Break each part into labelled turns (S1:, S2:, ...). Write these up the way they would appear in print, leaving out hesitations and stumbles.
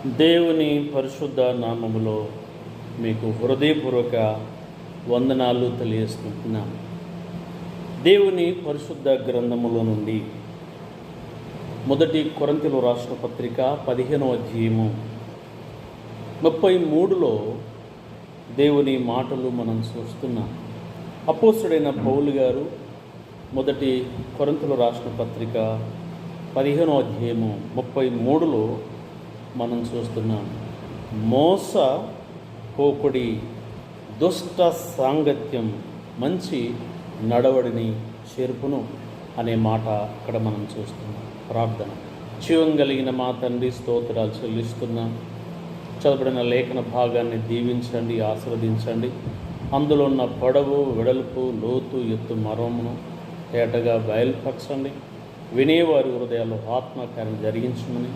S1: దేవుని పరిశుద్ధ నామములో మీకు హృదయపూర్వక వందనాలు తెలియజేసుకుంటున్నాను. దేవుని పరిశుద్ధ గ్రంథములో నుండి మొదటి కొరింథీయులు రాసిన పత్రిక 15వ అధ్యాయము 33లో దేవుని మాటలు మనం చూస్తున్నాం. అపోస్తలుడైన పౌలు గారు మొదటి కొరింథీయులు రాసిన పత్రిక 15వ అధ్యాయము 33లో మనం చూస్తున్నాం. మోస పోకుడి దుష్ట సాంగత్యం మంచి నడవడిని చేర్పును అనే మాట ఇక్కడ మనం చూస్తున్నాం. ప్రార్థన. జీవం కలిగిన మా తండ్రి, స్తోత్రాలు చెల్లిస్తున్నాం. చదవబడిన లేఖన భాగాన్ని దీవించండి, ఆశీర్వదించండి. అందులో ఉన్న పొడవు, వెడల్పు, లోతు, ఎత్తు మర్మమును తేటగా బయలుపరచండి. వినేవారి హృదయాల్లో ఆత్మకార్యం జరిగించమని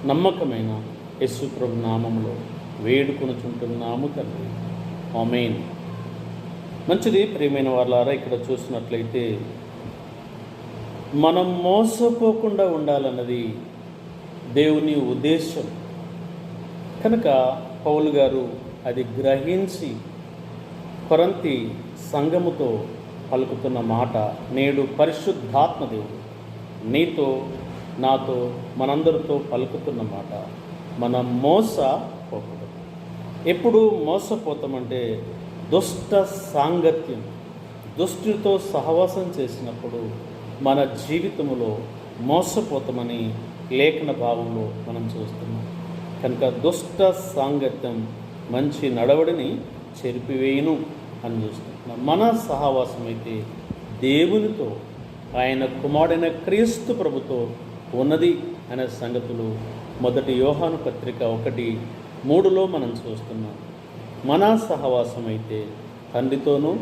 S1: నమ్మకమైన యేసు ప్రభు నామములో వేడుకొనుచుంటున్నాము తండ్రి. ఆమేన్. మంచిది. ప్రియమైన వాళ్ళారా, ఇక్కడ చూసినట్లయితే మనం మోసపోకుండా ఉండాలన్నది దేవుని ఉద్దేశం కనుక పౌలు గారు అది గ్రహించి కొరింథీ సంఘముతో పలుకుతున్న మాట, నేడు పరిశుద్ధాత్మ దేవుడు నీతో, నాతో, మనందరితో పలుకుతున్న మాట, మనం మోసపోకూడదు. ఎప్పుడు మోసపోతామంటే దుష్ట సాంగత్యం, దుష్టులతో సహవాసం చేసినప్పుడు మన జీవితంలో మోసపోతామని లేఖన భావంలో మనం చూస్తున్నాం. కనుక దుష్ట సాంగత్యం మంచి నడవడిని చెరిపివేయును అని చూస్తున్నాం. మన సహవాసం అయితే దేవునితో, ఆయన కుమారుడైన క్రీస్తు ప్రభుతో ఉన్నది అనే సంగతులు మొదటి యోహాను పత్రిక 1:3లో మనం చూస్తున్నాం. మన సహవాసం అయితే తండ్రితోనూ,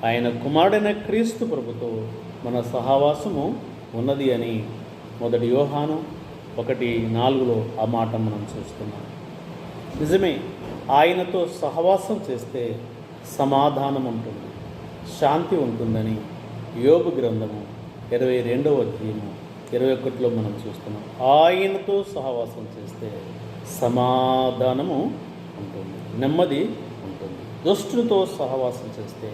S1: ఆయన కుమారుడైన క్రీస్తు ప్రభుతో మన సహవాసము ఉన్నది అని మొదటి యోహాను 1:4లో ఆ మాట మనం చూస్తున్నాం. నిజమే, ఆయనతో సహవాసం చేస్తే సమాధానం ఉంటుంది, శాంతి ఉంటుందని యోబు గ్రంథము 22వ అధ్యాయము 21లో మనం చూస్తున్నాం. ఆయనతో సహవాసం చేస్తే సమాధానము ఉంటుంది, నెమ్మది ఉంటుంది. దుష్టులతో సహవాసం చేస్తే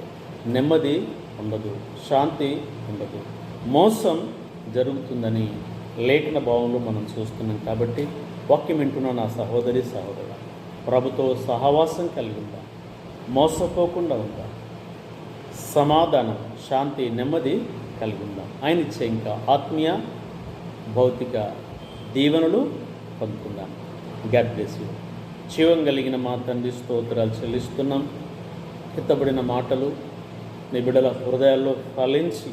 S1: నెమ్మది ఉండదు, శాంతి ఉండదు, మోసం జరుగుతుందని లేఖన భావంలో మనం చూస్తున్నాం. కాబట్టి వాక్యం వింటున్న నా సహోదరి, సహోదరుడు, ప్రభుతో సహవాసం కలిగి ఉందా, మోసపోకుండా ఉందా, సమాధానం, శాంతి, నెమ్మది కలిగి ఉందాం. ఆయన ఇచ్చే ఇంకా ఆత్మీయ భౌతిక దీవెనలు పొందుకుందాం. God bless you. జీవం కలిగిన మా తండ్రి, స్తోత్రాలు చెల్లిస్తున్నాం. ఎత్తబడిన మాటలు నీ బిడ్డల హృదయాల్లో ఫలించి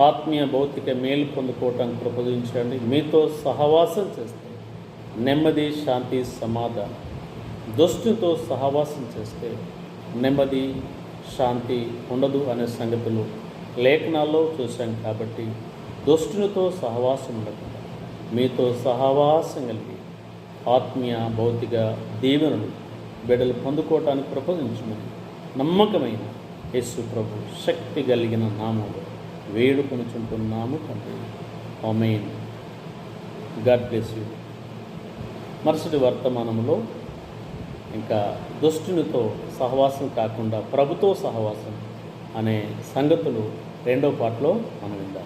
S1: ఆత్మీయ భౌతిక మేలు పొందుకోవటానికి ప్రబోధించండి. మీతో సహవాసం చేస్తే నెమ్మది, శాంతి, సమాధానం. దుష్టుతో సహవాసం చేస్తే నెమ్మది, శాంతి ఉండదు అనే సంగతులు లేఖనాల్లో చూశాం. కాబట్టి దుష్టునితో సహవాసం ఉండకుండా మీతో సహవాసం కలిగి ఆత్మీయ భౌతిక దీవెనలు బిడ్డలు పొందుకోవటానికి ప్రబోధించమని నమ్మకమైన యేసు ప్రభు శక్తి కలిగిన నామములో వేడుకొనుచుంటున్నాము తండ్రి. ఆమేన్. God bless you. మరుసటి వర్తమానంలో ఇంకా దుష్టునితో సహవాసం కాకుండా ప్రభుతో సహవాసం అనే సంగతులు 2వ పాటలో మనం విందాం.